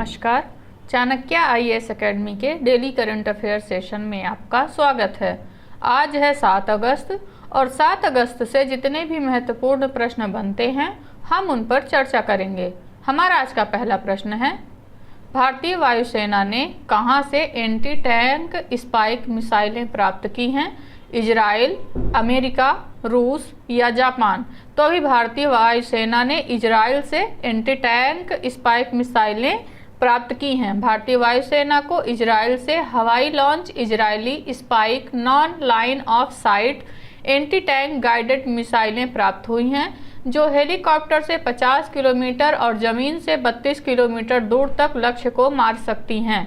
नमस्कार। Chanakya IAS academy के daily current affair session में आपका स्वागत है। आज है 7 अगस्त और 7 अगस्त से जितने भी महत्वपूर्ण प्रश्न बनते हैं हम उन पर चर्चा करेंगे। हमारा आज का पहला प्रश्न है, भारतीय वायुसेना ने कहां से एंटी टैंक स्पाइक मिसाइलें प्राप्त की हैं? इजराइल, अमेरिका, रूस या जापान? तो अभी भारतीय वायुसेना ने इजराइल से एंटी टैंक स्पाइक मिसाइलें प्राप्त की हैं। भारतीय वायुसेना को इजराइल से हवाई launch Israeli spike non line of site anti tank guided मिसाइलें प्राप्त हुई हैं, जो हेलीकॉप्टर से 50 किलोमीटर और जमीन से 32 किलोमीटर दूर तक लक्ष्य को मार सकती हैं।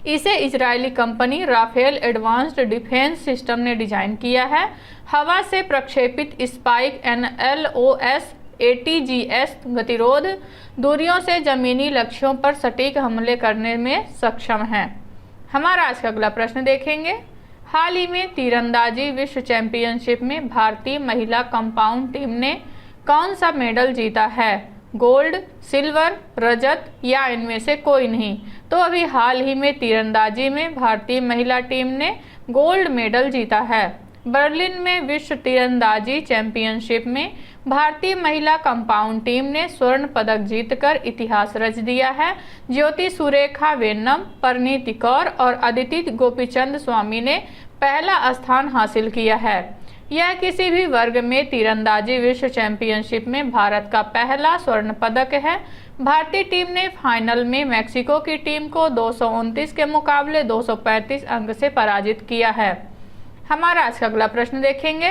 इसे Israeli company Rafael advanced defence system ने डिजाइन किया है। हवा से प्रक्षेपित स्पाइक NLOS ATGS गतिरोध दूरियों से जमीनी लक्ष्यों पर सटीक हमले करने में सक्षम है। हमारा आज का अगला प्रश्न देखेंगे। हाल ही में तीरंदाजी विश्व चैंपियनशिप में भारतीय महिला कंपाउंड टीम ने कौन सा मेडल जीता है? गोल्ड, सिल्वर, रजत या इनमें से कोई नहीं? तो अभी हाल ही में तीरंदाजी में भारतीय महिला टीम ने गोल्ड मेडल जीता है। बर्लिन में विश्व तीरंदाजी चैंपियनशिप में भारतीय महिला कंपाउंड टीम ने स्वर्ण पदक जीतकर इतिहास रच दिया है। ज्योति सुरेखा वेन्नम, परिणीति कौर और अदिति गोपीचंद स्वामी ने पहला स्थान हासिल किया है। यह किसी भी वर्ग में तीरंदाजी विश्व चैंपियनशिप में भारत का पहला स्वर्ण पदक है। भारतीय टीम ने फाइनल में मैक्सिको की टीम को 229 के मुकाबले 235 अंक से पराजित किया है। हमारा आज का अगला प्रश्न देखेंगे।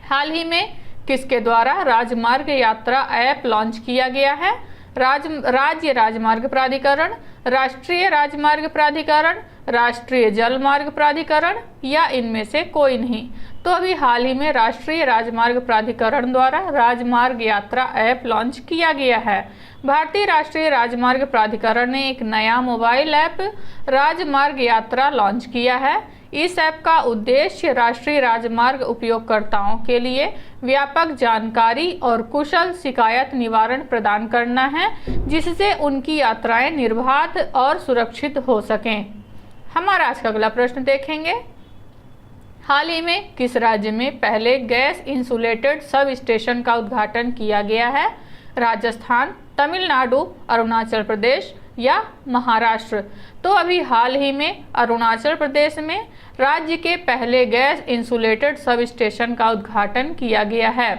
हाल ही में किसके द्वारा राजमार्ग यात्रा ऐप लॉन्च किया गया है? राज्य राजमार्ग प्राधिकरण, राष्ट्रीय राजमार्ग प्राधिकरण, राष्ट्रीय जल मार्ग प्राधिकरण या इनमें से कोई नहीं? तो अभी हाल ही में राष्ट्रीय राजमार्ग प्राधिकरण द्वारा राजमार्ग यात्रा ऐप लॉन्च किया गया है। भारतीय राष्ट्रीय राजमार्ग प्राधिकरण ने एक नया मोबाइल ऐप राजमार्ग यात्रा लॉन्च किया है। इस ऐप का उद्देश्य राष्ट्रीय राजमार्ग उपयोगकर्ताओं के लिए व्यापक जानकारी और कुशल शिकायत निवारण प्रदान करना है, जिससे उनकी यात्राएं निर्बाध और सुरक्षित हो सकें। हमारा आज का अगला प्रश्न देखेंगे। हाल ही में किस राज्य में पहले गैस इंसुलेटेड सब स्टेशन का उद्घाटन किया गया है? राजस्थान, तमिलनाडु, अरुणाचल प्रदेश या महाराष्ट्र? तो अभी हाल ही में अरुणाचल प्रदेश में राज्य के पहले गैस इंसुलेटेड सब स्टेशन का उद्घाटन किया गया है।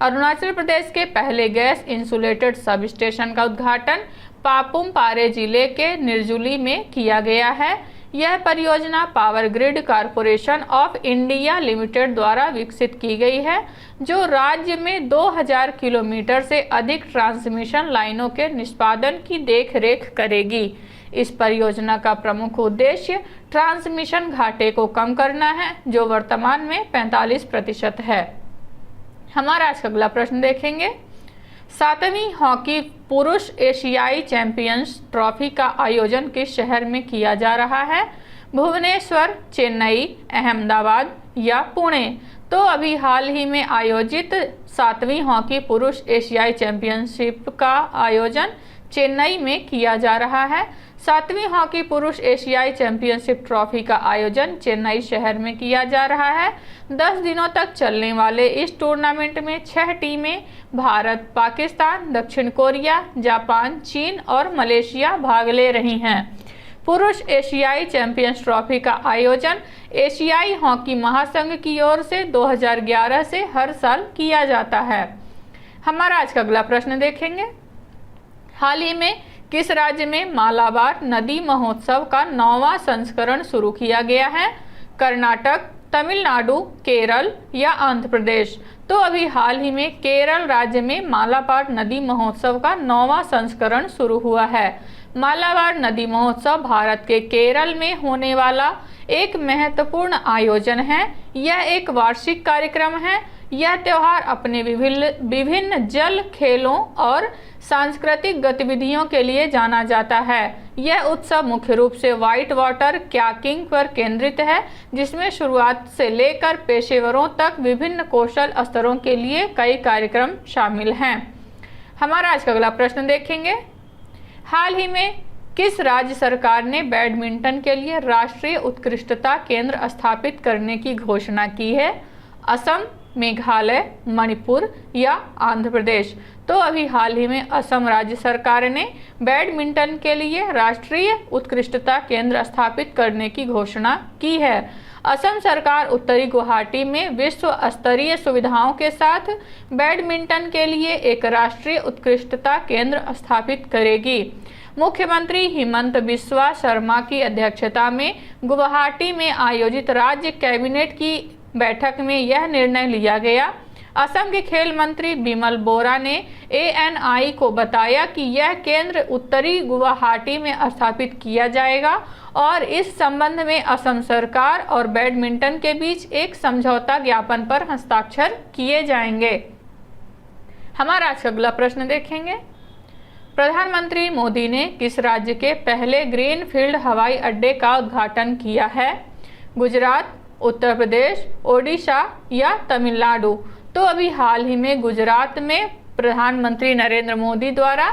अरुणाचल प्रदेश के पहले गैस इंसुलेटेड सब स्टेशन का उद्घाटन पापुम पारे जिले के निर्जुली में किया गया है। यह परियोजना power grid corporation of India limited द्वारा विकसित की गई है, जो राज्य में 2000 किलोमीटर से अधिक ट्रांसमिशन लाइनों के निष्पादन की देखरेख करेगी। इस परियोजना का प्रमुख उद्देश्य ट्रांसमिशन घाटे को कम करना है, जो वर्तमान में 45% है। हमारा आज का अगला प्रश्न देखेंगे। 7वीं हॉकी पुरुष एशियाई चैंपियंस ट्रॉफी का आयोजन किस शहर में किया जा रहा है? भुवनेश्वर, चेन्नई, अहमदाबाद या पुणे? तो अभी हाल ही में आयोजित 7वीं हॉकी पुरुष एशियाई चैंपियनशिप का आयोजन चेन्नई में किया जा रहा है। 7वीं हॉकी पुरुष एशियाई चैंपियनशिप ट्रॉफी का आयोजन चेन्नई शहर में किया जा रहा है। 10 दिनों तक चलने वाले इस टूर्नामेंट में 6 टीमें भारत, पाकिस्तान, दक्षिण कोरिया, जापान, चीन और मलेशिया भाग ले रही हैं। पुरुष एशियाई चैंपियंस ट्रॉफी का आयोजन एशियाई हॉकी महासंघ की ओर से 2011 से हर साल किया जाता है। हमारा आज का अगला प्रश्न देखेंगे। हाल ही में किस राज्य में मालाबार नदी महोत्सव का 9वां संस्करण शुरू किया गया है? कर्नाटक, तमिलनाडु, केरल या आंध्र प्रदेश? तो अभी हाल ही में केरल राज्य में मालाबार नदी महोत्सव का 9वां संस्करण शुरू हुआ है। मालाबार नदी महोत्सव भारत के केरल में होने वाला एक महत्वपूर्ण आयोजन है। यह एक वार्षिक कार्यक्रम है। यह त्योहार अपने विभिन्न जल खेलों और सांस्कृतिक गतिविधियों के लिए जाना जाता है। यह उत्सव मुख्य रूप से व्हाइट वाटर कयाकिंग पर केंद्रित है, जिसमें शुरुआत से लेकर पेशेवरों तक विभिन्न कौशल स्तरों के लिए कई कार्यक्रम शामिल हैं। हमारा आज का अगला प्रश्न देखेंगे। हाल ही में किस राज्य सरकार ने बैडमिंटन के लिए राष्ट्रीय उत्कृष्टता केंद्र स्थापित करने की घोषणा की है? असम, मेघालय, मणिपुर या आंध्र प्रदेश? तो अभी हाल ही में असम राज्य सरकार ने बैडमिंटन के लिए राष्ट्रीय उत्कृष्टता केंद्र स्थापित करने की घोषणा की है। असम सरकार उत्तरी गुवाहाटी में विश्व स्तरीय सुविधाओं के साथ बैडमिंटन के लिए एक राष्ट्रीय उत्कृष्टता केंद्र स्थापित करेगी। मुख्यमंत्री हिमंत बिस्वा शर्मा की अध्यक्षता में गुवाहाटी में आयोजित राज्य कैबिनेट की बैठक में यह निर्णय लिया गया। असम के खेल मंत्री बिमल बोरा ने ANI को बताया कि यह केंद्र उत्तरी गुवाहाटी में स्थापित किया जाएगा और इस संबंध में असम सरकार और बैडमिंटन के बीच एक समझौता ज्ञापन पर हस्ताक्षर किए जाएंगे। हमारा आज का अगला प्रश्न देखेंगे। प्रधानमंत्री मोदी ने किस राज्य के पहले ग्रीनफील्ड हवाई अड्डे का उद्घाटन किया है? गुजरात, उत्तर प्रदेश, ओडिशा या तमिलनाडु? तो अभी हाल ही में गुजरात में प्रधानमंत्री नरेंद्र मोदी द्वारा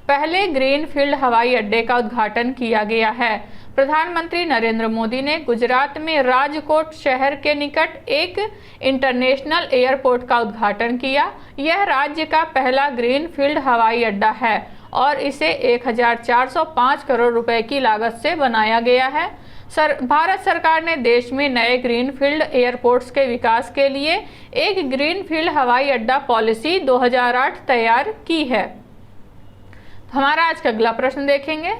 पहले ग्रीनफील्ड हवाई अड्डे का उद्घाटन किया गया है। प्रधानमंत्री नरेंद्र मोदी ने गुजरात में राजकोट शहर के निकट एक इंटरनेशनल एयरपोर्ट का उद्घाटन किया। यह राज्य का पहला ग्रीनफील्ड हवाई अड्डा है और इसे 1405 करोड़ रुपए की लागत से बनाया गया है। भारत सरकार ने देश में नए ग्रीनफील्ड एयरपोर्ट्स के विकास के लिए एक ग्रीनफील्ड हवाई अड्डा पॉलिसी 2008 तैयार की है। हमारा आज का अगला प्रश्न देखेंगे।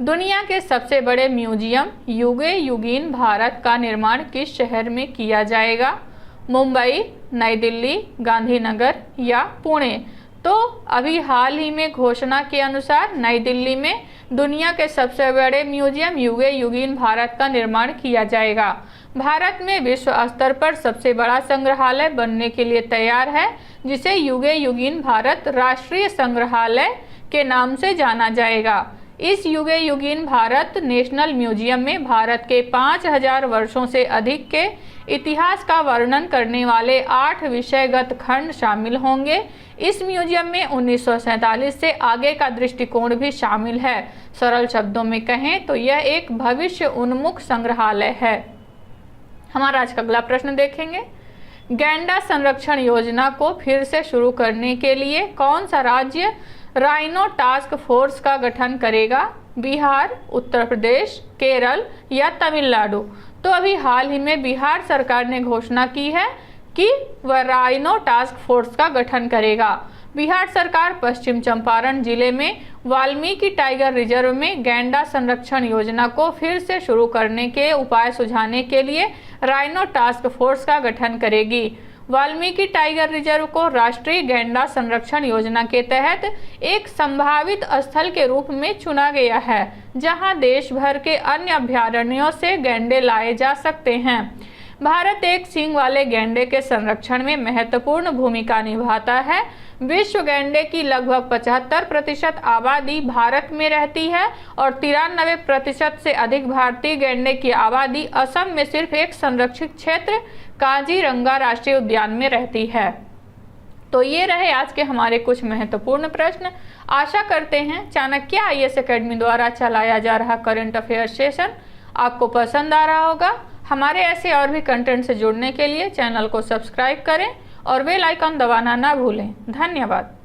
दुनिया के सबसे बड़े म्यूजियम युगे युगीन भारत का निर्माण किस शहर में किया जाएगा? मुंबई, नई दिल्ली, गांधीनगर या पुणे? तो अभी हाल ही में घोषणा के अनुसार नई दिल्ली में दुनिया के सबसे बड़े म्यूजियम युगे युगीन भारत का निर्माण किया जाएगा। भारत में विश्व स्तर पर सबसे बड़ा संग्रहालय बनने के लिए तैयार है, जिसे युगे युगीन भारत राष्ट्रीय संग्रहालय के नाम से जाना जाएगा। इस युगे युगीन भारत नेशनल म्यूजियम में भारत के 5000 वर्षों से अधिक के इतिहास का वर्णन करने वाले 8 विषयगत खंड शामिल होंगे। इस म्यूजियम में 1947 से आगे का दृष्टिकोण भी शामिल है। सरल शब्दों में कहें तो यह एक भविष्य उन्मुख संग्रहालय है। हमारा आज का अगला प्रश्न देखेंगे। गैंडा संरक्षण योजना को फिर से शुरू करने के लिए कौन सा राज्य राइनो टास्क फोर्स का गठन करेगा? बिहार, उत्तर प्रदेश, केरल या तमिलनाडु? तो अभी हाल ही में बिहार सरकार ने घोषणा की है कि वह राइनो टास्क फोर्स का गठन करेगा। बिहार सरकार पश्चिम चंपारण जिले में वाल्मीकि टाइगर रिजर्व में गैंडा संरक्षण योजना को फिर से शुरू करने के उपाय सुझाने के लिए राइनो टास्क फोर्स का गठन करेगी। वाल्मीकि टाइगर रिजर्व को राष्ट्रीय गैंडा संरक्षण योजना के तहत एक संभावित स्थल के रूप में चुना गया है, जहां देश भर के अन्य अभयारण्यों से गैंडे लाए जा सकते हैं। भारत एक सींग वाले गैंडे के संरक्षण में महत्वपूर्ण भूमिका निभाता है। विश्व गैंडे की लगभग 75% आबादी भारत में रहती है और 93% से अधिक भारतीय गैंडे की आबादी असम में सिर्फ एक संरक्षित क्षेत्र काजीरंगा राष्ट्रीय उद्यान में रहती है। तो ये रहे आज के हमारे कुछ महत्वपूर्ण प्रश्न। आशा करते हैं चाणक्य IAS एकेडमी द्वारा चलाया जा रहा करंट अफेयर सेशन आपको पसंद आ रहा होगा। हमारे ऐसे और भी कंटेंट से जुड़ने के लिए चैनल को सब्सक्राइब करें और बेल आइकन दबाना ना भूलें। धन्यवाद।